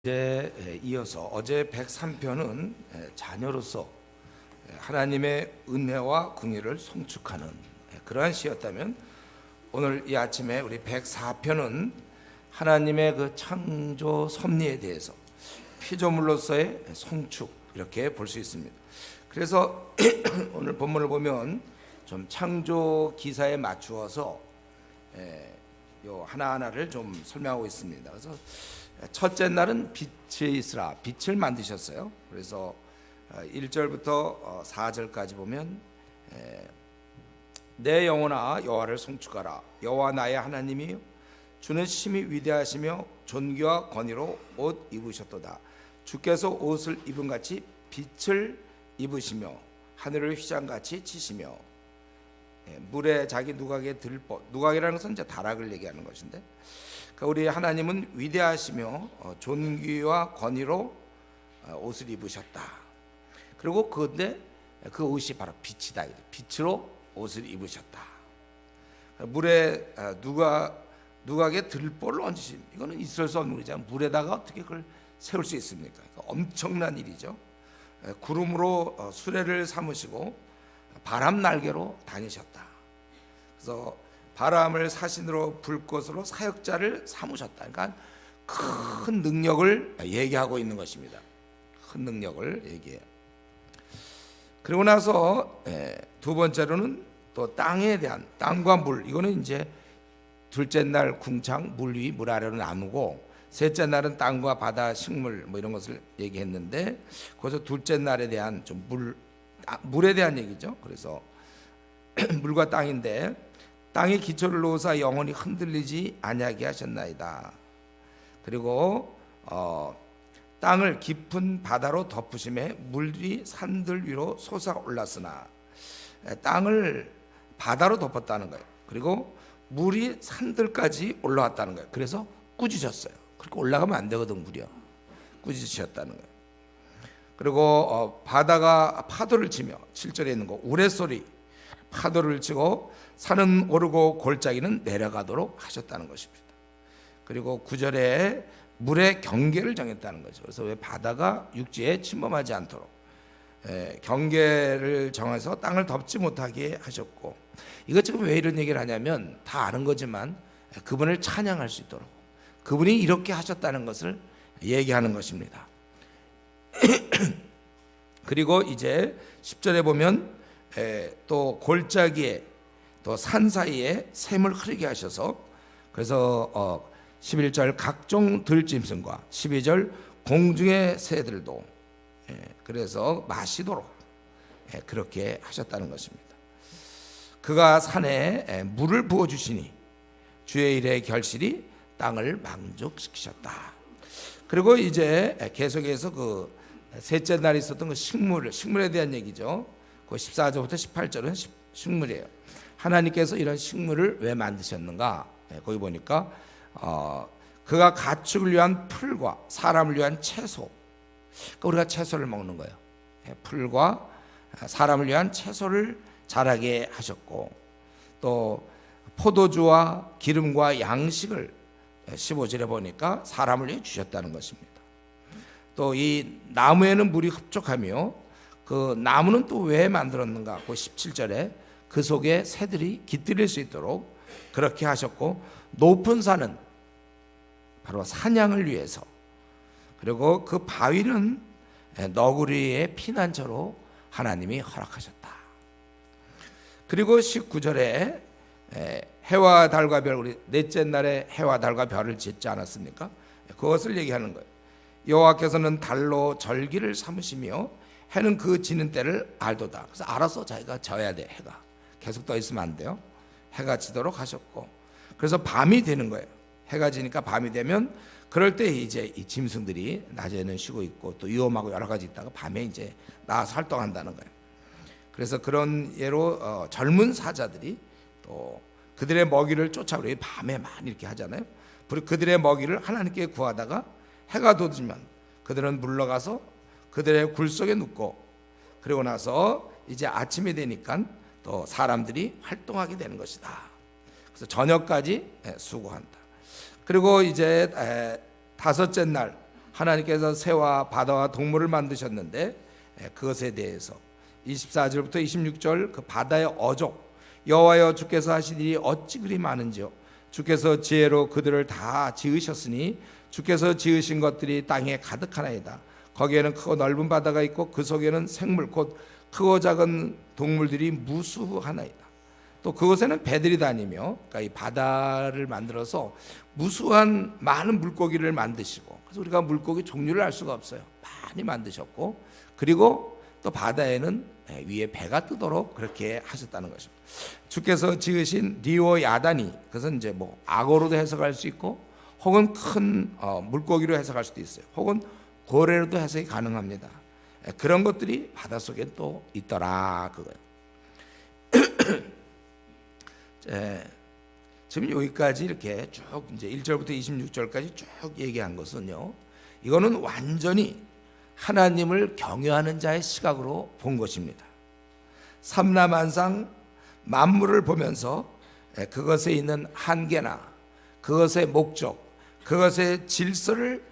이제 이어서 어제 103편은 자녀로서 하나님의 은혜와 궁유를 송축하는 그러한 시였다면, 오늘 이 아침에 우리 104편은 하나님의 그 창조 섭리에 대해서 피조물로서의 송축, 이렇게 볼 수 있습니다. 그래서 오늘 본문을 보면 좀 창조 기사에 맞추어서 요 하나하나를 좀 설명하고 있습니다. 그래서 첫째 날은 빛이 있으라, 빛을 만드셨어요. 그래서 1절부터 4절까지 보면 내 영혼아 여호와를 송축하라. 여호와 나의 하나님이요 주는 심히 위대하시며 존귀와 권위로 옷 입으셨도다. 주께서 옷을 입은 같이 빛을 입으시며 하늘을 휘장같이 치시며 물에 자기 누각에 들보, 누각이라는 것은 이제 다락을 얘기하는 것인데, 우리 하나님은 위대하시며 존귀와 권위로 옷을 입으셨다. 그리고 그런데 그 옷이 바로 빛이다. 빛으로 옷을 입으셨다. 물에 누각에 들보를 얹으신, 이거는 있을 수 없는 일이잖아요. 물에다가 어떻게 그걸 세울 수 있습니까? 엄청난 일이죠. 구름으로 수레를 삼으시고 바람 날개로 다니셨다. 그래서 바람을 사신으로 불꽃으로 사역자를 삼으셨다. 그러니까 큰 능력을 얘기하고 있는 것입니다. 큰 능력을 얘기해요. 그리고 나서 두 번째로는 또 땅에 대한, 땅과 물, 이거는 이제 둘째 날 궁창, 물 위, 물 아래로 나누고, 셋째 날은 땅과 바다, 식물 뭐 이런 것을 얘기했는데, 거기서 둘째 날에 대한 좀 물에 대한 얘기죠. 그래서 물과 땅인데, 땅에 기초를 놓으사 영원히 흔들리지 아니하게 하셨나이다. 그리고 땅을 깊은 바다로 덮으심에 물이 산들 위로 솟아올랐으나, 땅을 바다로 덮었다는 거예요. 그리고 물이 산들까지 올라왔다는 거예요. 그래서 꾸짖으셨어요. 그렇게 올라가면 안 되거든, 물이요. 꾸짖으셨다는 거예요. 그리고 바다가 파도를 치며, 7절에 있는 거 우레소리, 파도를 치고 산은 오르고 골짜기는 내려가도록 하셨다는 것입니다. 그리고 9절에 물의 경계를 정했다는 거죠. 그래서 왜 바다가 육지에 침범하지 않도록 경계를 정해서 땅을 덮지 못하게 하셨고, 이것 지금 왜 이런 얘기를 하냐면 다 아는 거지만 그분을 찬양할 수 있도록 그분이 이렇게 하셨다는 것을 얘기하는 것입니다. 그리고 이제 10절에 보면 또 골짜기에 또 산 사이에 샘을 흐르게 하셔서, 그래서 11절 각종 들짐승과 12절 공중의 새들도 그래서 마시도록 그렇게 하셨다는 것입니다. 그가 산에 물을 부어주시니 주의 일의 결실이 땅을 만족시키셨다. 그리고 이제 계속해서 그 셋째 날에 있었던 그 식물에 대한 얘기죠. 그 14절부터 18절은 식물이에요. 하나님께서 이런 식물을 왜 만드셨는가? 거기 보니까 그가 가축을 위한 풀과 사람을 위한 채소, 그러니까 우리가 채소를 먹는 거예요. 풀과 사람을 위한 채소를 자라게 하셨고, 또 포도주와 기름과 양식을 15절에 보니까 사람을 위해 주셨다는 것입니다. 또 이 나무에는 물이 흡족하며, 그 나무는 또 왜 만들었는가? 그 17절에 그 속에 새들이 깃들일 수 있도록 그렇게 하셨고, 높은 산은 바로 사냥을 위해서, 그리고 그 바위는 너구리의 피난처로 하나님이 허락하셨다. 그리고 19절에 해와 달과 별, 우리 넷째 날에 해와 달과 별을 짓지 않았습니까? 그것을 얘기하는 거예요. 여호와께서는 달로 절기를 삼으시며 해는 그 지는 때를 알도다. 그래서 알아서 자기가 져야 돼. 해가 계속 떠 있으면 안 돼요. 해가 지도록 하셨고, 그래서 밤이 되는 거예요. 해가 지니까 밤이 되면, 그럴 때 이제 이 짐승들이 낮에는 쉬고 있고 또 위험하고 여러 가지 있다가 밤에 이제 나와서 활동한다는 거예요. 그래서 그런 예로 젊은 사자들이 또 그들의 먹이를 쫓아오려 밤에 많이 이렇게 하잖아요. 그들의 먹이를 하나님께 구하다가 해가 돋으면 그들은 물러가서 그들의 굴 속에 눕고, 그리고 나서 이제 아침이 되니까 또 사람들이 활동하게 되는 것이다. 그래서 저녁까지 수고한다. 그리고 이제 다섯째 날 하나님께서 새와 바다와 동물을 만드셨는데 그것에 대해서 24절부터 26절 그 바다의 어족 여호와여 주께서 하신 일이 어찌 그리 많은지요. 주께서 지혜로 그들을 다 지으셨으니 주께서 지으신 것들이 땅에 가득하나이다. 거기에는 크고 넓은 바다가 있고 그 속에는 생물 곧 크고 작은 동물들이 무수하나이다. 또 그곳에는 배들이 다니며, 그러니까 이 바다를 만들어서 무수한 많은 물고기를 만드시고, 그래서 우리가 물고기 종류를 알 수가 없어요. 많이 만드셨고, 그리고 또 바다에는 위에 배가 뜨도록 그렇게 하셨다는 것입니다. 주께서 지으신 리오 야단이, 그것은 이제 뭐 악어로도 해석할 수 있고, 혹은 큰 물고기로 해석할 수도 있어요. 혹은 고래로도 해석이 가능합니다. 그런 것들이 바닷속에 또 있더라 그거예요. 지금 여기까지 이렇게 쭉 이제 1절부터 26절까지 쭉 얘기한 것은요, 이거는 완전히 하나님을 경외하는 자의 시각으로 본 것입니다. 삼라만상 만물을 보면서 그것에 있는 한계나 그것의 목적, 그것의 질서를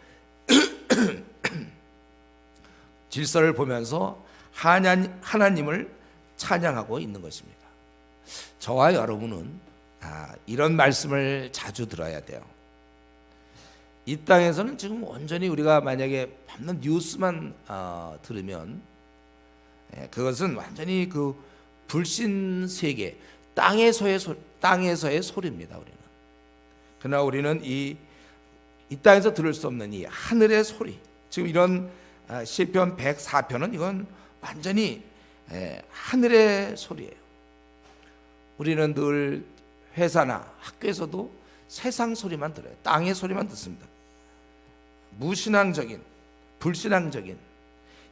보면서 하나님을 찬양하고 있는 것입니다. 저와 여러분은 이런 말씀을 자주 들어야 돼요. 이 땅에서는 지금 온전히 우리가 만약에 밤낮 뉴스만 들으면 그것은 완전히 그 불신 세계, 땅에서의 소리입니다. 우리는. 그러나 우리는 이 땅에서 들을 수 없는 이 하늘의 소리, 지금 이런 시편 104편은 이건 완전히 하늘의 소리예요. 우리는 늘 회사나 학교에서도 세상 소리만 들어요. 땅의 소리만 듣습니다. 무신앙적인, 불신앙적인,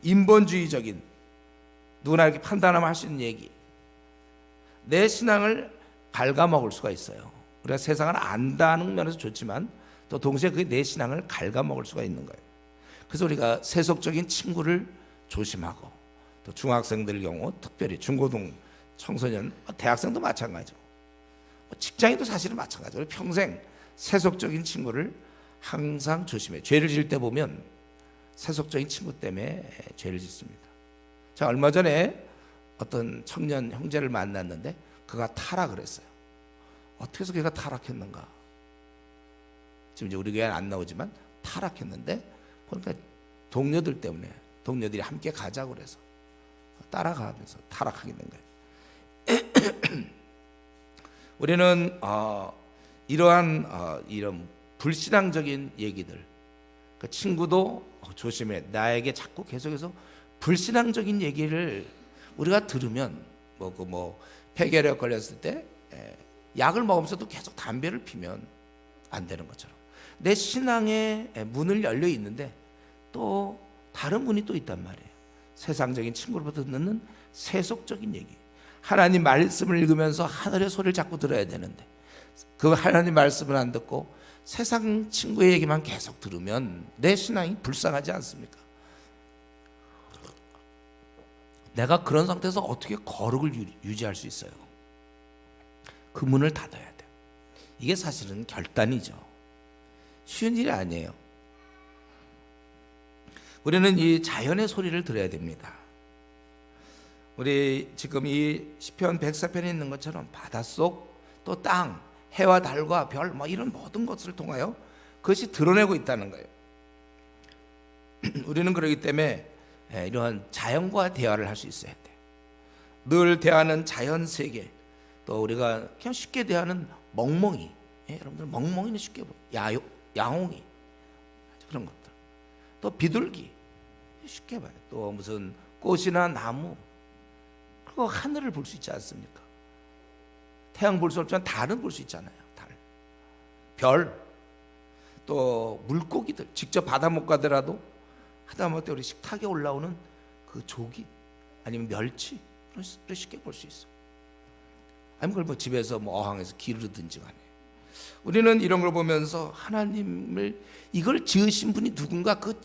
인본주의적인, 누구나 이렇게 판단하면 할 수 있는 얘기, 내 신앙을 갉아먹을 수가 있어요. 우리가 세상을 안다는 면에서 좋지만 또 동시에 그게 내 신앙을 갉아먹을 수가 있는 거예요. 그래서 우리가 세속적인 친구를 조심하고, 또 중학생들 경우 특별히 중고등 청소년, 대학생도 마찬가지고, 직장인도 사실은 마찬가지고, 평생 세속적인 친구를 항상 조심해요. 죄를 지을 때 보면 세속적인 친구 때문에 죄를 짓습니다. 제가 얼마 전에 어떤 청년 형제를 만났는데 그가 타락을 했어요. 어떻게 해서 걔가 타락했는가? 지금 이제 우리 교회는 안 나오지만 타락했는데, 그러니까 동료들 때문에, 동료들이 함께 가자고 그래서 따라가면서 타락하게 된 거예요. 우리는 이런 불신앙적인 얘기들, 그 친구도 조심해. 나에게 자꾸 계속해서 불신앙적인 얘기를 우리가 들으면 폐결핵 걸렸을 때 약을 먹으면서도 계속 담배를 피면 안 되는 것처럼 내 신앙의 문을 열려 있는데 또 다른 문이 또 있단 말이에요. 세상적인 친구로부터 듣는 세속적인 얘기. 하나님 말씀을 읽으면서 하늘의 소리를 자꾸 들어야 되는데 그 하나님 말씀을 안 듣고 세상 친구의 얘기만 계속 들으면 내 신앙이 불쌍하지 않습니까? 내가 그런 상태에서 어떻게 거룩을 유지할 수 있어요? 그 문을 닫아야 돼요. 이게 사실은 결단이죠. 쉬운 일이 아니에요. 우리는 이 자연의 소리를 들어야 됩니다. 우리 지금 이 시편 104편에 있는 것처럼 바닷속, 또 땅, 해와 달과 별, 이런 모든 것을 통하여 그것이 드러내고 있다는 거예요. 우리는 그렇기 때문에 이러한 자연과 대화를 할 수 있어야 돼. 늘 대하는 자연 세계, 또 우리가 그냥 쉽게 대하는 멍멍이, 여러분들 멍멍이는 쉽게 봐요. 야옹이, 그런 것들, 또 비둘기 쉽게 봐요. 또 무슨 꽃이나 나무, 그리고 하늘을 볼 수 있지 않습니까? 태양 볼 수 없지만 달은 볼 수 있잖아요. 달, 별, 또 물고기들, 직접 바다 못 가더라도 하다못해 우리 식탁에 올라오는 그 조기 아니면 멸치, 그걸 쉽게 볼 수 있어. 아니면 그걸 집에서 어항에서 기르든지 간에 우리는 이런 걸 보면서 하나님을, 이걸 지으신 분이 누군가, 그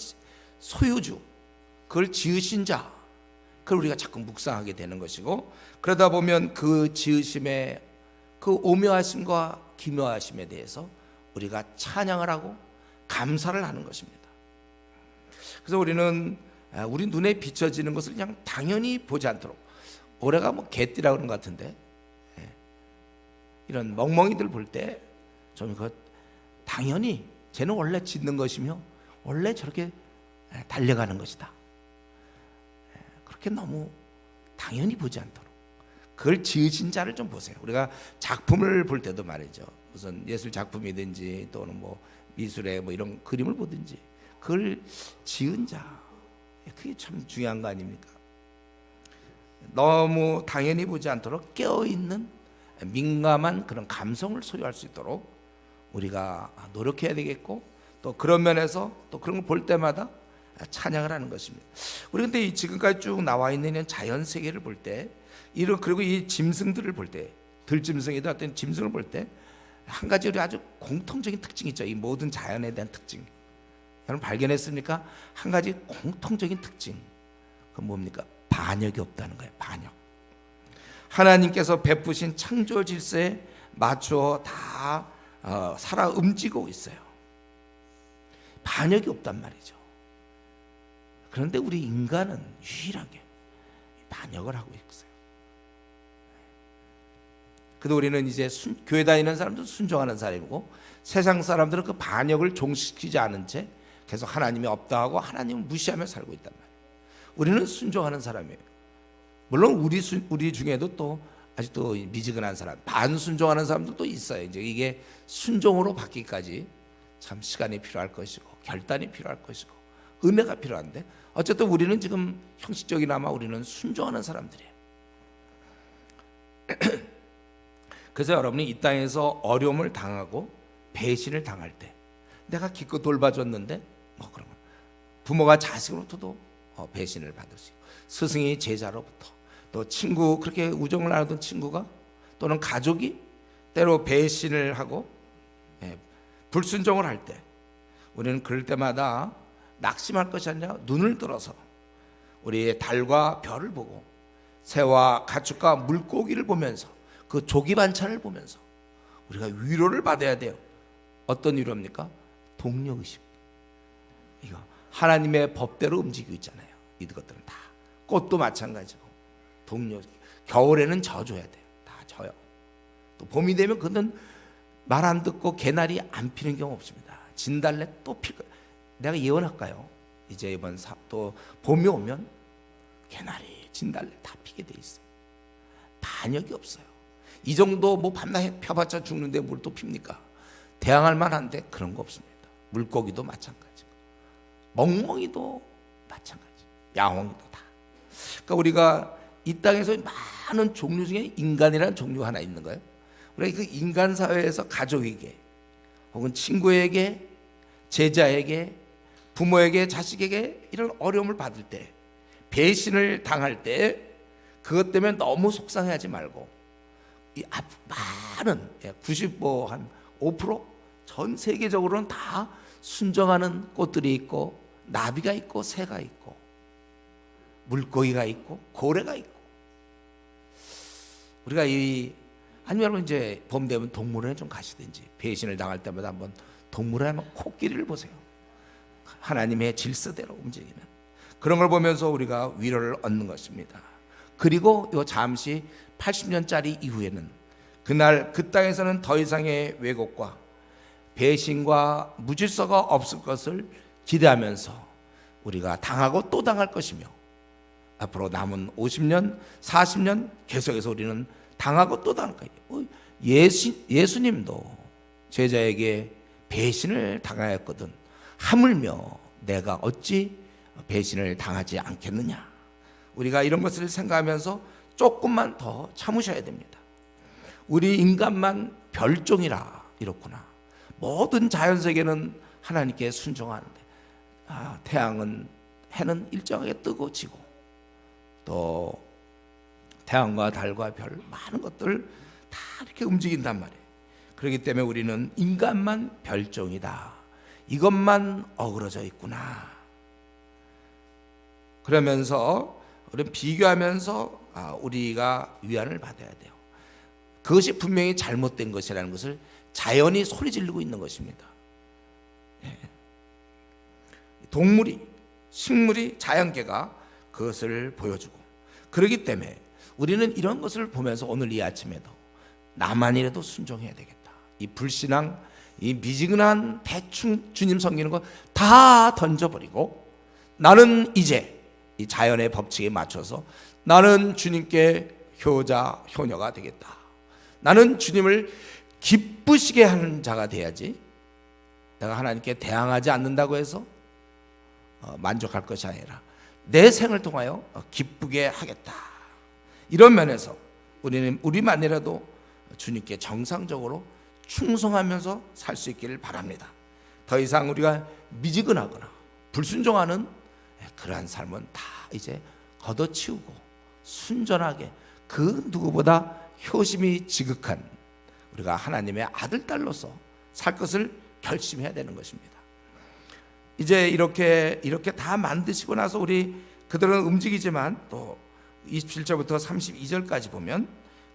소유주, 그걸 지으신 자, 그걸 우리가 자꾸 묵상하게 되는 것이고, 그러다 보면 그 지으심의 그 오묘하심과 기묘하심에 대해서 우리가 찬양을 하고 감사를 하는 것입니다. 그래서 우리는 우리 눈에 비춰지는 것을 그냥 당연히 보지 않도록, 올해가 뭐 개띠라 그런 것 같은데, 이런 멍멍이들 볼 때 좀 그 당연히 쟤는 원래 짖는 것이며 원래 저렇게 달려가는 것이다, 그렇게 너무 당연히 보지 않도록 그걸 지으신 자를 좀 보세요. 우리가 작품을 볼 때도 말이죠, 무슨 예술 작품이든지 또는 뭐 미술의 뭐 이런 그림을 보든지 그걸 지은 자, 그게 참 중요한 거 아닙니까? 너무 당연히 보지 않도록 깨어있는 민감한 그런 감성을 소유할 수 있도록 우리가 노력해야 되겠고, 또 그런 면에서 또 그런 걸 볼 때마다 찬양을 하는 것입니다. 우리 근데 지금까지 쭉 나와 있는 자연 세계를 볼 때, 그리고 이 짐승들을 볼 때, 들짐승이다 어떤 짐승을 볼 때 한 가지 우리 아주 공통적인 특징이 있죠. 이 모든 자연에 대한 특징, 여러분 발견했습니까? 한 가지 공통적인 특징, 그건 뭡니까? 반역이 없다는 거예요. 반역. 하나님께서 베푸신 창조 질서에 맞추어 다 살아 움직이고 있어요. 반역이 없단 말이죠. 그런데 우리 인간은 유일하게 반역을 하고 있어요. 그래도 우리는 이제 교회 다니는 사람들은 순종하는 사람이고, 세상 사람들은 그 반역을 종식시키지 않은 채 계속 하나님이 없다 하고 하나님을 무시하며 살고 있단 말이에요. 우리는 순종하는 사람이에요. 물론 우리 중에도 또 아직도 미지근한 사람, 반순종하는 사람들도 있어요. 이제 이게 순종으로 바뀌기까지 참 시간이 필요할 것이고 결단이 필요할 것이고 은혜가 필요한데, 어쨌든 우리는 지금 형식적이나마 우리는 순종하는 사람들이에요. 그래서 여러분이 이 땅에서 어려움을 당하고 배신을 당할 때, 내가 기껏 돌봐줬는데 뭐 그러면 부모가 자식으로부터도 배신을 받을 수 있고, 스승이 제자로부터, 또 친구, 그렇게 우정을 나누던 친구가 또는 가족이 때로 배신을 하고 불순종을 할 때, 우리는 그럴 때마다 낙심할 것이 아니라 눈을 들어서 우리의 달과 별을 보고 새와 가축과 물고기를 보면서 그 조기 반찬을 보면서 우리가 위로를 받아야 돼요. 어떤 위로입니까? 동료의식. 이거 하나님의 법대로 움직이고 있잖아요. 이것들은 다. 꽃도 마찬가지고 동료. 겨울에는 져줘야 돼요. 다 져요. 또 봄이 되면 그는 말 안 듣고 개나리 안 피는 경우 없습니다. 진달래 또 필 거예요. 내가 예언할까요? 이제 이번 또 봄이 오면 개나리, 진달래 다 피게 돼 있어요. 반역이 없어요. 이 정도 뭐 밤낮 펴봤자 죽는데 뭘 또 핍니까? 대항할 만한데 그런 거 없습니다. 물고기도 마찬가지고 멍멍이도 마찬가지, 야옹이도 다. 그러니까 우리가 이 땅에서 많은 종류 중에 인간이라는 종류가 하나 있는 거예요. 우리가 그 인간 사회에서 가족에게 혹은 친구에게, 제자에게, 부모에게, 자식에게 이런 어려움을 받을 때, 배신을 당할 때 그것 때문에 너무 속상해하지 말고, 이 많은 95% 세계적으로는 다 순종하는 꽃들이 있고, 나비가 있고, 새가 있고, 물고기가 있고, 고래가 있고. 우리가 아니면 여러분 이제 봄 되면 동물원에 좀 가시든지, 배신을 당할 때마다 한번 동물원에 한번 코끼리를 보세요. 하나님의 질서대로 움직이는 그런 걸 보면서 우리가 위로를 얻는 것입니다. 그리고 요 잠시 80년짜리 이후에는 그날 그 땅에서는 더 이상의 왜곡과 배신과 무질서가 없을 것을 기대하면서 우리가 당하고 또 당할 것이며, 앞으로 남은 50년, 40년 계속해서 우리는 당하고 또 당할 거예요. 예수님도 제자에게 배신을 당하였거든 하물며 내가 어찌 배신을 당하지 않겠느냐. 우리가 이런 것을 생각하면서 조금만 더 참으셔야 됩니다. 우리 인간만 별종이라 이렇구나. 모든 자연세계는 하나님께 순종하는데, 태양은, 해는 일정하게 뜨고 지고, 또 태양과 달과 별, 많은 것들 다 이렇게 움직인단 말이에요. 그렇기 때문에 우리는 인간만 별종이다, 이것만 어그러져 있구나. 그러면서 우리는 비교하면서 우리가 위안을 받아야 돼요. 그것이 분명히 잘못된 것이라는 것을 자연이 소리 지르고 있는 것입니다. 동물이 식물이 자연계가 그것을 보여주고, 그렇기 때문에 우리는 이런 것을 보면서 오늘 이 아침에도 나만이라도 순종해야 되겠다. 이 불신앙, 이 미지근한 대충 주님 섬기는 거 다 던져버리고, 나는 이제 이 자연의 법칙에 맞춰서 나는 주님께 효자 효녀가 되겠다. 나는 주님을 기쁘시게 하는 자가 돼야지, 내가 하나님께 대항하지 않는다고 해서 만족할 것이 아니라 내 생을 통하여 기쁘게 하겠다. 이런 면에서 우리는 우리만이라도 주님께 정상적으로 충성하면서 살 수 있기를 바랍니다. 더 이상 우리가 미지근하거나 불순종하는 그러한 삶은 다 이제 걷어치우고 순전하게 그 누구보다 효심이 지극한 우리가 하나님의 아들 딸로서 살 것을 결심해야 되는 것입니다. 이제 이렇게 다 만드시고 나서 우리 그들은 움직이지만 또 27절부터 32절까지 보면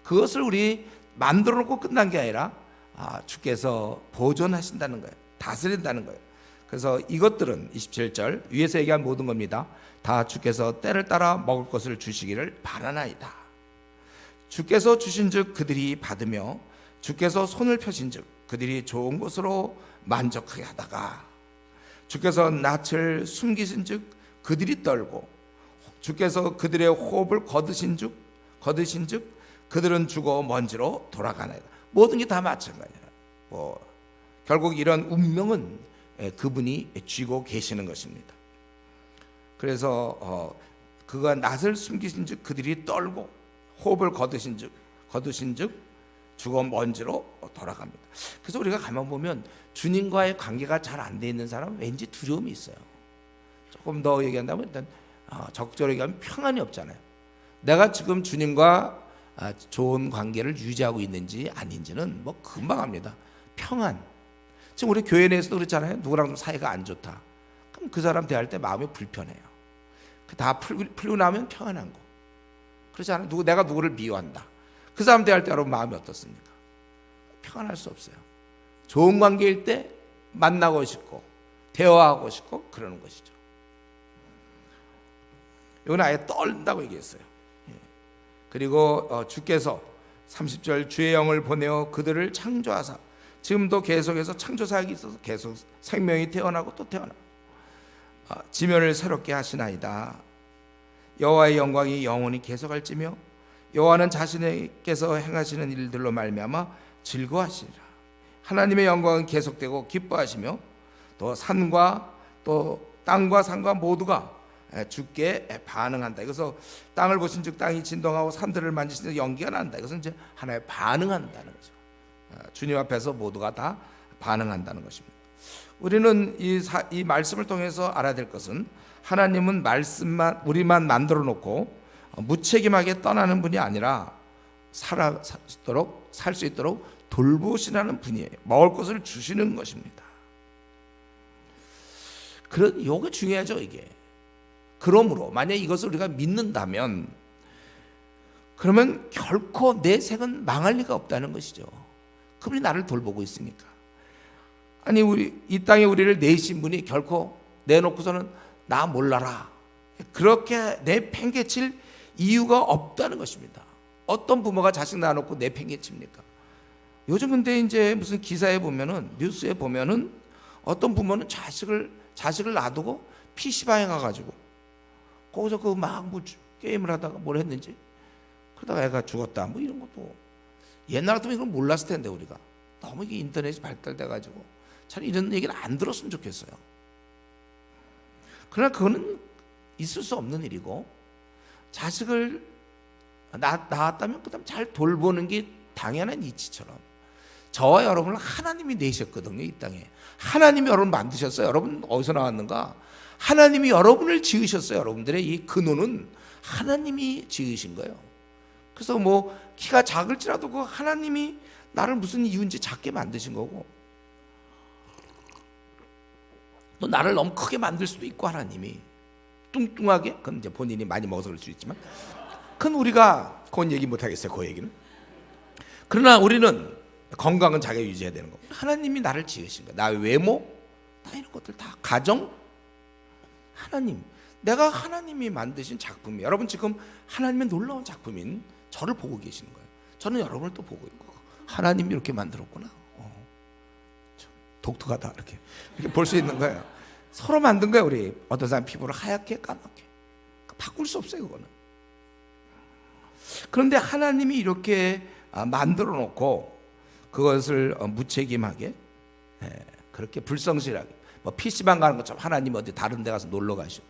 그것을 우리 만들어 놓고 끝난 게 아니라 주께서 보존하신다는 거예요. 다스린다는 거예요. 그래서 이것들은 27절 위에서 얘기한 모든 겁니다. 다 주께서 때를 따라 먹을 것을 주시기를 바라나이다. 주께서 주신즉 그들이 받으며 주께서 손을 펴신즉 그들이 좋은 것으로 만족하게 하다가 주께서 낯을 숨기신즉 그들이 떨고 주께서 그들의 호흡을 거두신즉 그들은 죽어 먼지로 돌아가나이다. 모든 게 다 마찬가지야. 결국 이런 운명은 그분이 쥐고 계시는 것입니다. 그래서 그가 낯을 숨기신즉 그들이 떨고 호흡을 거두신즉 죽어 먼지로 돌아갑니다. 그래서 우리가 가만 보면 주님과의 관계가 잘 안 돼 있는 사람은 왠지 두려움이 있어요. 조금 더 얘기한다면 일단 적절하게 얘기하면 평안이 없잖아요. 내가 지금 주님과 좋은 관계를 유지하고 있는지 아닌지는 금방 합니다. 평안. 지금 우리 교회 내에서도 그렇잖아요. 누구랑 좀 사이가 안 좋다. 그럼 그 사람 대할 때 마음이 불편해요. 다 풀고 나면 평안한 거. 그렇지 않아요? 내가 누구를 미워한다. 그 사람 대할 때 여러분 마음이 어떻습니까? 평안할 수 없어요. 좋은 관계일 때 만나고 싶고 대화하고 싶고 그러는 것이죠. 이건 아예 떨다고 얘기했어요. 그리고 주께서 30절 주의 영을 보내어 그들을 창조하사, 지금도 계속해서 창조사역이 있어서 계속 생명이 태어나고 또 태어나고 지면을 새롭게 하시나이다. 여호와의 영광이 영원히 계속할지며 여호와는 자신께서 행하시는 일들로 말미암아 즐거워하시리라. 하나님의 영광은 계속되고 기뻐하시며 또 산과 또 땅과 산과 모두가 주께 반응한다. 그래서 땅을 보신즉 땅이 진동하고 산들을 만지신즉 연기가 난다. 이것은 이제 하나의 반응한다는 거죠. 주님 앞에서 모두가 다 반응한다는 것입니다. 우리는 이 말씀을 통해서 알아야 될 것은 하나님은 말씀만 우리만 만들어 놓고 무책임하게 떠나는 분이 아니라 살 수 있도록 돌보시라는 분이에요. 먹을 것을 주시는 것입니다. 이게 중요하죠. 이게. 그러므로 만약 이것을 우리가 믿는다면 그러면 결코 내 생은 망할 리가 없다는 것이죠. 그분이 나를 돌보고 있으니까. 아니 이 땅에 우리를 내신 분이 결코 내놓고서는 나 몰라라 그렇게 내팽개칠 이유가 없다는 것입니다. 어떤 부모가 자식 낳아놓고 내팽개칩니까? 요즘 근데 이제 무슨 기사에 보면은 뉴스에 보면은 어떤 부모는 자식을 놔두고 PC방에 가가지고 거기서 막 게임을 하다가 뭘 했는지 그러다가 애가 죽었다 이런 것도 옛날 같으면 이걸 몰랐을 텐데 우리가 너무 이게 인터넷이 발달돼가지고 잘 이런 얘기를 안 들었으면 좋겠어요. 그러나 그거는 있을 수 없는 일이고 자식을 낳았다면 그다음 잘 돌보는 게 당연한 이치처럼 저와 여러분을 하나님이 내셨거든요. 이 땅에 하나님이 여러분 만드셨어요. 여러분 어디서 나왔는가? 하나님이 여러분을 지으셨어요. 여러분들의 이 근원은 하나님이 지으신 거예요. 그래서 키가 작을지라도 그 하나님이 나를 무슨 이유인지 작게 만드신 거고 또 나를 너무 크게 만들 수도 있고 하나님이 뚱뚱하게 그건 이제 본인이 많이 먹어서 그럴 수 있지만 그건 우리가 그건 얘기 못 하겠어요. 그 얘기는. 그러나 우리는 건강은 자기가 유지해야 되는 거고 하나님이 나를 지으신 거예요. 나의 외모 다 이런 것들 다 가정 하나님, 내가 하나님이 만드신 작품이, 여러분 지금 하나님의 놀라운 작품인 저를 보고 계시는 거예요. 저는 여러분을 또 보고 있고, 하나님이 이렇게 만들었구나. 참 독특하다, 이렇게 볼 수 있는 거예요. 서로 만든 거예요. 우리 어떤 사람 피부를 하얗게 까맣게 바꿀 수 없어요, 그거는. 그런데 하나님이 이렇게 만들어 놓고 그것을 무책임하게, 그렇게 불성실하게, 뭐 PC방 가는 것처럼 하나님 어디 다른 데 가서 놀러 가시고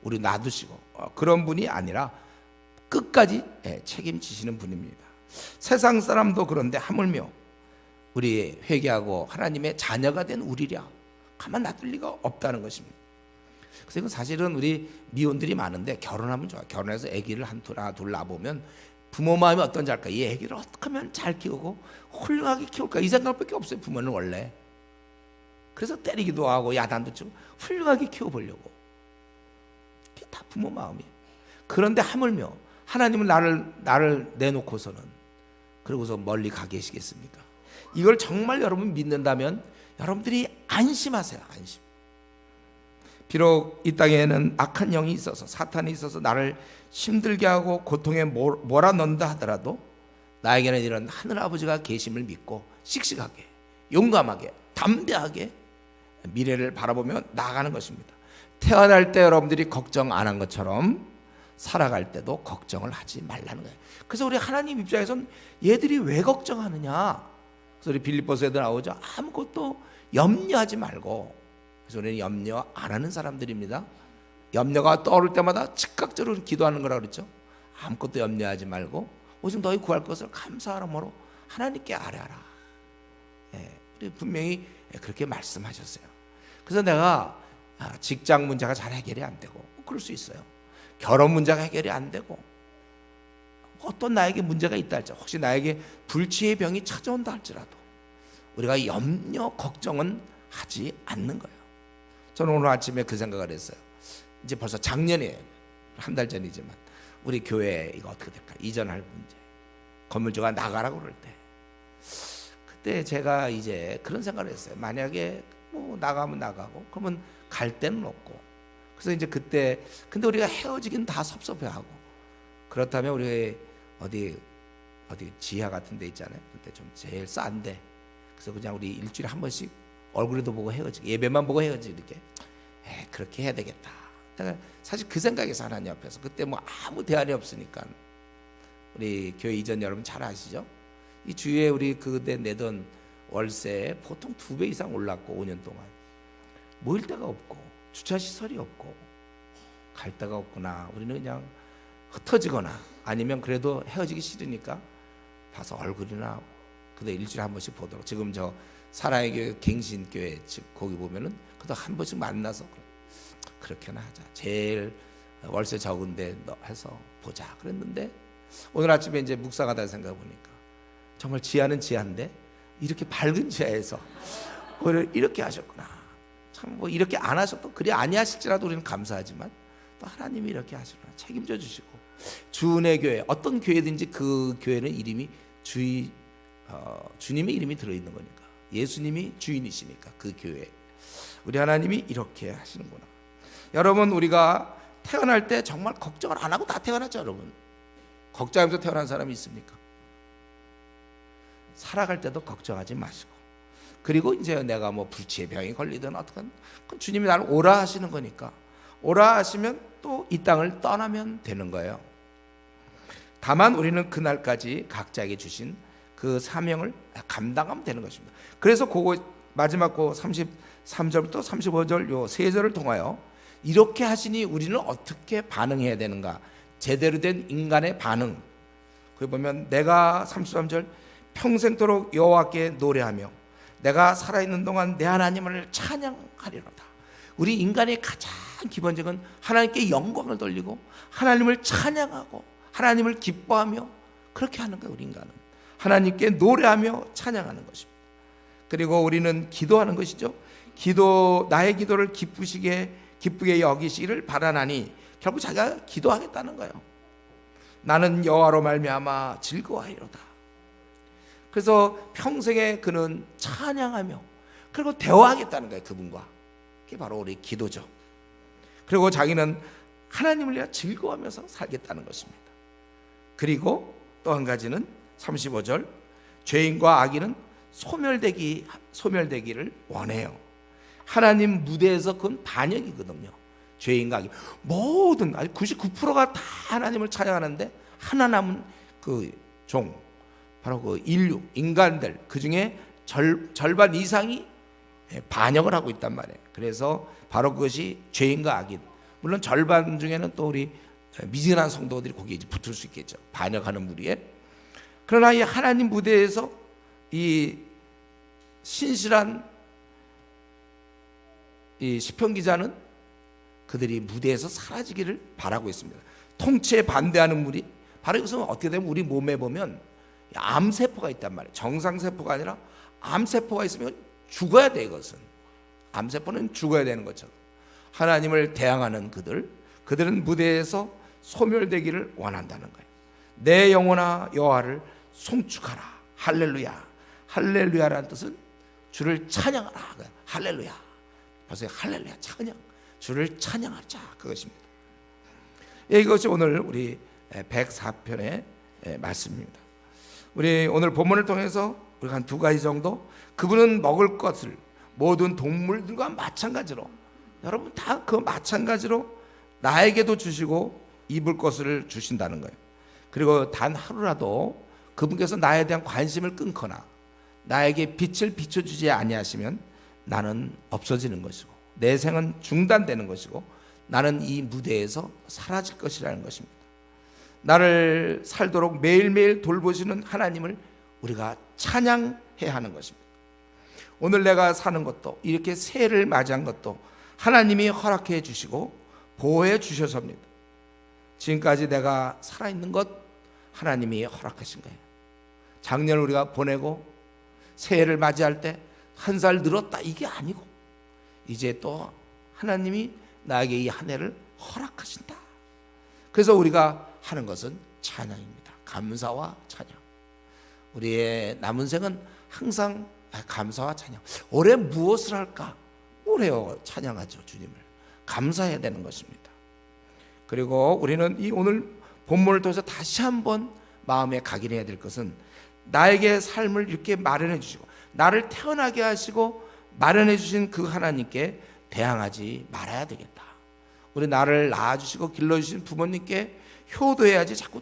우리 놔두시고, 그런 분이 아니라 끝까지 책임지시는 분입니다. 세상 사람도 그런데 하물며 우리 회개하고 하나님의 자녀가 된 우리랴 가만 놔둘 리가 없다는 것입니다. 그래서 이건 사실은 우리 미혼들이 많은데 결혼하면 좋아. 결혼해서 아기를 하나 둘 낳아보면 부모 마음이 어떤지 알까? 이 아기를 어떻게 하면 잘 키우고 훌륭하게 키울까? 이 생각밖에 없어요, 부모는 원래. 그래서 때리기도 하고 야단도 치고 훌륭하게 키워보려고. 그게 다 부모 마음이에요. 그런데 하물며 하나님은 나를 내놓고서는 그러고서 멀리 가 계시겠습니까? 이걸 정말 여러분 믿는다면 여러분들이 안심하세요. 안심. 비록 이 땅에는 악한 영이 있어서, 사탄이 있어서 나를 힘들게 하고 고통에 몰아넣는다 하더라도 나에게는 이런 하늘아버지가 계심을 믿고 씩씩하게, 용감하게, 담대하게 미래를 바라보며 나아가는 것입니다. 태어날 때 여러분들이 걱정 안 한 것처럼 살아갈 때도 걱정을 하지 말라는 거예요. 그래서 우리 하나님 입장에선 얘들이 왜 걱정하느냐? 그래서 우리 빌립보서에도 나오죠. 아무것도 염려하지 말고. 그래서 우리는 염려 안 하는 사람들입니다. 염려가 떠오를 때마다 즉각적으로 기도하는 거라고 그랬죠. 아무것도 염려하지 말고 오직 너희 구할 것을 감사하므로 하나님께 아뢰라. 분명히 그렇게 말씀하셨어요. 그래서 내가 직장 문제가 잘 해결이 안 되고, 그럴 수 있어요. 결혼 문제가 해결이 안 되고, 어떤 나에게 문제가 있다 할지라도, 혹시 나에게 불치의 병이 찾아온다 할지라도 우리가 염려, 걱정은 하지 않는 거예요. 저는 오늘 아침에 그 생각을 했어요. 이제 벌써 작년이에요. 한 달 전이지만 우리 교회 이거 어떻게 될까? 이전할 문제, 건물주가 나가라고 그럴 때, 그때 제가 이제 그런 생각을 했어요. 만약에 뭐 나가면 나가고, 그러면 갈 데는 없고. 그래서 이제 그때, 근데 우리가 헤어지긴 다 섭섭해하고, 그렇다면 우리 어디 지하 같은 데 있잖아요. 그때 좀 제일 싼데, 그래서 그냥 우리 일주일에 한 번씩 얼굴에도 보고 헤어지고, 예배만 보고 헤어지고, 이렇게 그렇게 해야 되겠다. 내가 사실 그 생각에서 하나님 앞에서, 그때 뭐 아무 대안이 없으니까, 우리 교회 이전 여러분 잘 아시죠? 이 주위에 우리 그때 내던 월세 보통 2배 이상 올랐고, 5년 동안 모일 데가 없고 주차 시설이 없고 갈 데가 없구나. 우리는 그냥 흩어지거나 아니면 그래도 헤어지기 싫으니까 봐서 얼굴이나 그때 일주일에 한 번씩 보도록. 지금 저 사랑의 교회 갱신교회 즉 거기 보면은 그래도 한 번씩 만나서 그렇게나 하자. 제일 월세 적은데 해서 보자 그랬는데, 오늘 아침에 이제 묵상하다 생각해 보니까 정말 지하는 지하인데 이렇게 밝은 지하에서 오히려 이렇게 하셨구나. 참 뭐 이렇게 안 하셔도 그리 아니하실지라도 우리는 감사하지만 또 하나님이 이렇게 하시구나. 책임져 주시고, 주은혜 교회, 어떤 교회든지 그 교회는 이름이 주님의 이름이 들어있는 거니까, 예수님이 주인이시니까 그 교회, 우리 하나님이 이렇게 하시는구나. 여러분, 우리가 태어날 때 정말 걱정을 안 하고 다 태어났죠. 여러분, 걱정하면서 태어난 사람이 있습니까? 살아갈 때도 걱정하지 마시고, 그리고 이제 내가 뭐 불치의 병이 걸리든 어떻든 그건 주님이 나를 오라 하시는 거니까, 오라 하시면 또 이 땅을 떠나면 되는 거예요. 다만 우리는 그날까지 각자에게 주신 그 사명을 감당하면 되는 것입니다. 그래서 그거 마지막 거 33절부터 35절 요 세 절을 통하여 이렇게 하시니 우리는 어떻게 반응해야 되는가? 제대로 된 인간의 반응. 거기 보면 내가 33절 평생토록 여호와께 노래하며 내가 살아있는 동안 내 하나님을 찬양하리로다. 우리 인간의 가장 기본적인 하나님께 영광을 돌리고 하나님을 찬양하고 하나님을 기뻐하며 그렇게 하는 거예요. 우리 인간은 하나님께 노래하며 찬양하는 것입니다. 그리고 우리는 기도하는 것이죠. 나의 기도를 기쁘게 여기시기를 바라나니, 결국 자기가 기도하겠다는 거예요. 나는 여호와로 말미암아 즐거워하리로다. 그래서 평생에 그는 찬양하며 그리고 대화하겠다는 거예요, 그분과. 그게 바로 우리 기도죠. 그리고 자기는 하나님을 위해 즐거워하면서 살겠다는 것입니다. 그리고 또 한 가지는 35절, 죄인과 악인은 소멸되기를 원해요. 하나님 무대에서 그건 반역이거든요. 죄인과 악인 모든 99%가 다 하나님을 찬양하는데 하나 남은 그 종, 바로 그 인류, 인간들, 그 중에 절반 이상이 반역을 하고 있단 말이에요. 그래서 바로 그것이 죄인과 악인. 물론 절반 중에는 또 우리 미진한 성도들이 거기에 이제 붙을 수 있겠죠. 반역하는 무리에. 그러나 이 하나님 무대에서 이 신실한 이 시편 기자는 그들이 무대에서 사라지기를 바라고 있습니다. 통치에 반대하는 무리, 바로 이것은 어떻게 되면 우리 몸에 보면 암세포가 있단 말이에요. 정상세포가 아니라 암세포가 있으면 죽어야 돼. 이것은 암세포는 죽어야 되는 것처럼 하나님을 대항하는 그들은 무대에서 소멸되기를 원한다는 거예요. 내 영혼아 여호와를 송축하라. 할렐루야. 할렐루야라는 뜻은 주를 찬양하라. 할렐루야. 보세요. 할렐루야. 찬양. 주를 찬양하자. 그것입니다. 이것이 오늘 우리 104편의 말씀입니다. 우리 오늘 본문을 통해서 우리가 한 두 가지 정도, 그분은 먹을 것을 모든 동물들과 마찬가지로, 여러분 다 그 마찬가지로 나에게도 주시고 입을 것을 주신다는 거예요. 그리고 단 하루라도 그분께서 나에 대한 관심을 끊거나 나에게 빛을 비춰주지 아니하시면 나는 없어지는 것이고 내 생은 중단되는 것이고 나는 이 무대에서 사라질 것이라는 것입니다. 나를 살도록 매일매일 돌보시는 하나님을 우리가 찬양해야 하는 것입니다. 오늘 내가 사는 것도, 이렇게 새해를 맞이한 것도 하나님이 허락해 주시고 보호해 주셔서입니다. 지금까지 내가 살아있는 것 하나님이 허락하신 거예요. 작년 우리가 보내고 새해를 맞이할 때 한 살 늘었다, 이게 아니고 이제 또 하나님이 나에게 이 한 해를 허락하신다. 그래서 우리가 하는 것은 찬양입니다. 감사와 찬양. 우리의 남은 생은 항상 감사와 찬양. 올해 무엇을 할까? 올해요 찬양하죠. 주님을 감사해야 되는 것입니다. 그리고 우리는 이 오늘 본문을 통해서 다시 한번 마음에 각인해야 될 것은 나에게 삶을 이렇게 마련해 주시고 나를 태어나게 하시고 마련해 주신 그 하나님께 대항하지 말아야 되겠다. 우리 나를 낳아주시고 길러주신 부모님께 효도해야지 자꾸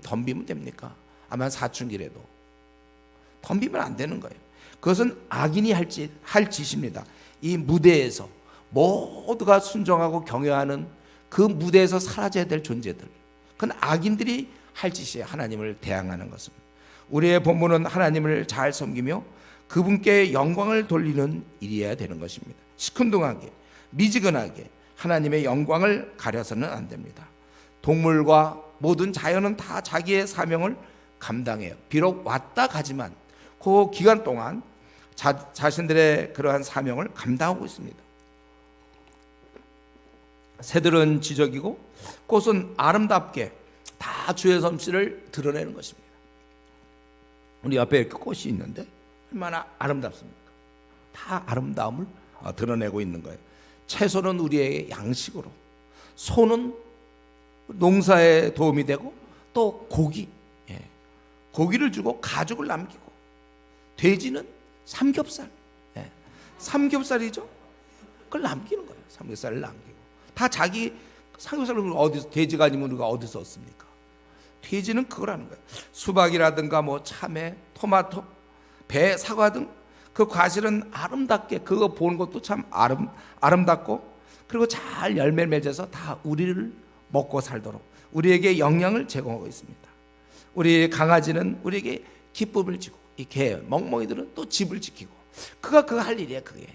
덤비면 됩니까? 아마 사춘기라도 덤비면 안 되는 거예요. 그것은 악인이 할 짓입니다. 이 무대에서 모두가 순종하고 경외하는 그 무대에서 사라져야 될 존재들, 그건 악인들이 할 짓이에요. 하나님을 대항하는 것은. 우리의 본분은 하나님을 잘 섬기며 그분께 영광을 돌리는 일이어야 되는 것입니다. 시큰둥하게 미지근하게 하나님의 영광을 가려서는 안 됩니다. 동물과 모든 자연은 다 자기의 사명을 감당해요. 비록 왔다 가지만 그 기간 동안 자신들의 그러한 사명을 감당하고 있습니다. 새들은 지적이고 꽃은 아름답게 다 주의 솜씨를 드러내는 것입니다. 우리 옆에 이렇게 꽃이 있는데 얼마나 아름답습니까? 다 아름다움을 드러내고 있는 거예요. 채소는 우리의 양식으로, 소는 농사에 도움이 되고 또 고기를 주고 가죽을 남기고, 돼지는 삼겹살, 삼겹살이죠. 그걸 남기는 거예요. 삼겹살을 남기고 다 자기 삼겹살을 어디서, 돼지가 아니면 우리가 어디서 얻습니까? 돼지는 그걸 하는 거예요. 수박이라든가 뭐 참외, 토마토, 배, 사과 등 그 과실은 아름답게, 그거 보는 것도 참 아름답고, 그리고 잘 열매 맺어서 다 우리를 먹고 살도록 우리에게 영양을 제공하고 있습니다. 우리 강아지는 우리에게 기쁨을 주고, 이 개, 멍멍이들은 또 집을 지키고, 그거 할 일이에요. 그게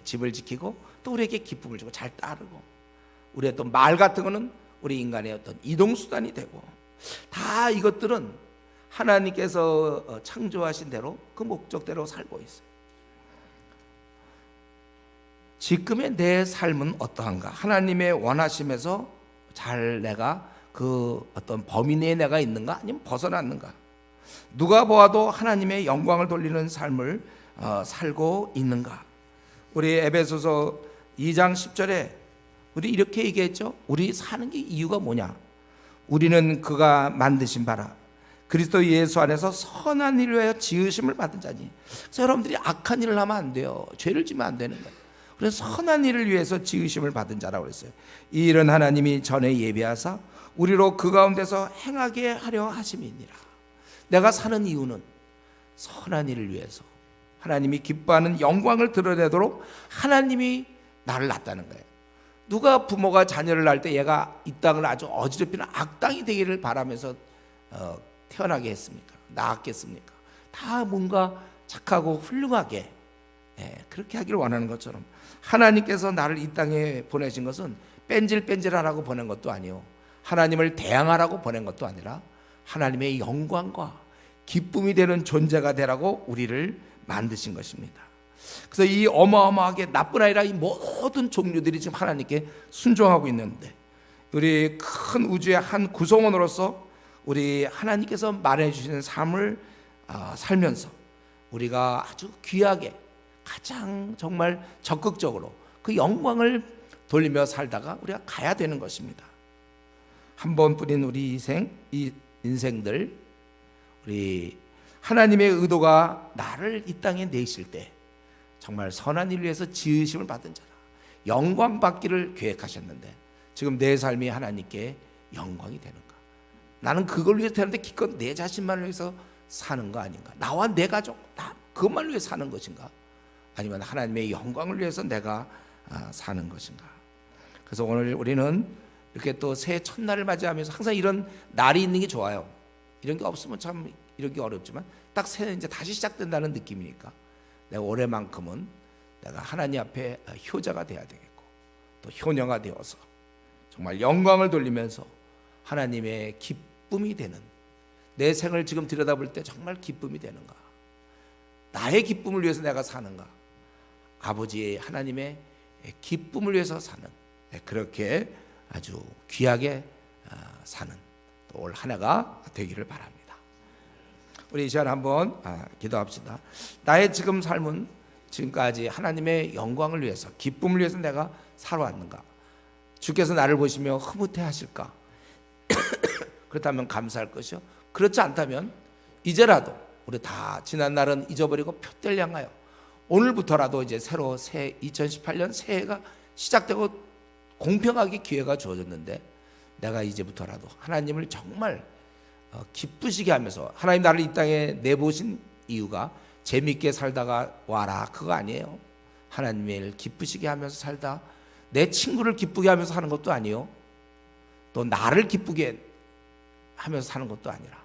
집을 지키고 또 우리에게 기쁨을 주고 잘 따르고, 우리의 또 말 같은 거는 우리 인간의 어떤 이동수단이 되고, 다 이것들은 하나님께서 창조하신 대로 그 목적대로 살고 있어요. 지금의 내 삶은 어떠한가? 하나님의 원하심에서 잘 내가 그 어떤 범위 내에 내가 있는가? 아니면 벗어났는가? 누가 보아도 하나님의 영광을 돌리는 삶을 살고 있는가? 우리 에베소서 2장 10절에 우리 이렇게 얘기했죠. 우리 사는 게 이유가 뭐냐? 우리는 그가 만드신 바라 그리스도 예수 안에서 선한 일을 위하여 지으심을 받은 자니. 그래서 여러분들이 악한 일을 하면 안 돼요. 죄를 지면 안 되는 거예요. 그래서 선한 일을 위해서 지으심을 받은 자라고 그랬어요. 이 일은 하나님이 전에 예비하사 우리로 그 가운데서 행하게 하려 하심이니라. 내가 사는 이유는 선한 일을 위해서 하나님이 기뻐하는 영광을 드러내도록 하나님이 나를 낳았다는 거예요. 누가 부모가 자녀를 낳을 때 얘가 이 땅을 아주 어지럽히는 악당이 되기를 바라면서 태어나게 했습니까? 낳았겠습니까? 다 뭔가 착하고 훌륭하게 그렇게 하기를 원하는 것처럼 하나님께서 나를 이 땅에 보내신 것은 뺀질뺀질하라고 보낸 것도 아니요, 하나님을 대항하라고 보낸 것도 아니라 하나님의 영광과 기쁨이 되는 존재가 되라고 우리를 만드신 것입니다. 그래서 이 어마어마하게 나뿐 아니라 이 모든 종류들이 지금 하나님께 순종하고 있는데, 우리 큰 우주의 한 구성원으로서 우리 하나님께서 말해주시는 삶을 살면서 우리가 아주 귀하게 가장 정말 적극적으로 그 영광을 돌리며 살다가 우리가 가야 되는 것입니다. 한 번뿐인 우리 이 인생들, 우리 하나님의 의도가 나를 이 땅에 내실 때 정말 선한 일을 위해서 지으심을 받은 자라, 영광 받기를 계획하셨는데 지금 내 삶이 하나님께 영광이 되는가? 나는 그걸 위해서 되는데 기껏 내 자신만을 위해서 사는 거 아닌가? 나와 내 가족 나 그것만 위해 사는 것인가? 아니면 하나님의 영광을 위해서 내가 사는 것인가? 그래서 오늘 우리는 이렇게 또 새해 첫날을 맞이하면서 항상 이런 날이 있는 게 좋아요. 이런 게 없으면 참 이러기 어렵지만 딱 새해 이제 다시 시작된다는 느낌이니까 내가 올해만큼은 내가 하나님 앞에 효자가 돼야 되겠고 또 효녀가 되어서 정말 영광을 돌리면서 하나님의 기쁨이 되는, 내 생을 지금 들여다볼 때 정말 기쁨이 되는가? 나의 기쁨을 위해서 내가 사는가? 아버지의 하나님의 기쁨을 위해서 사는, 그렇게 아주 귀하게 사는 또 올 한 해가 되기를 바랍니다. 우리 이 시간 한번 기도합시다. 나의 지금 삶은 지금까지 하나님의 영광을 위해서, 기쁨을 위해서 내가 살아왔는가? 주께서 나를 보시며 흐뭇해 하실까? 그렇다면 감사할 것이요, 그렇지 않다면 이제라도 우리 다 지난 날은 잊어버리고 표대를 향하여 오늘부터라도 이제 새로 새 2018년 새해가 시작되고 공평하게 기회가 주어졌는데 내가 이제부터라도 하나님을 정말 기쁘시게 하면서, 하나님 나를 이 땅에 내보신 이유가 재밌게 살다가 와라 그거 아니에요. 하나님을 기쁘시게 하면서 살다 내 친구를 기쁘게 하면서 사는 것도 아니요, 또 나를 기쁘게 하면서 사는 것도 아니라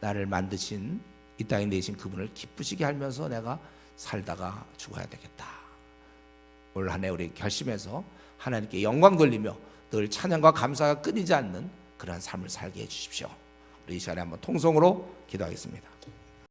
나를 만드신 이 땅에 내신 그분을 기쁘시게 하면서 내가 살다가 죽어야 되겠다. 올 한 해 우리 결심해서 하나님께 영광 돌리며 늘 찬양과 감사가 끊이지 않는 그러한 삶을 살게 해주십시오. 우리 이 시간에 한번 통성으로 기도하겠습니다.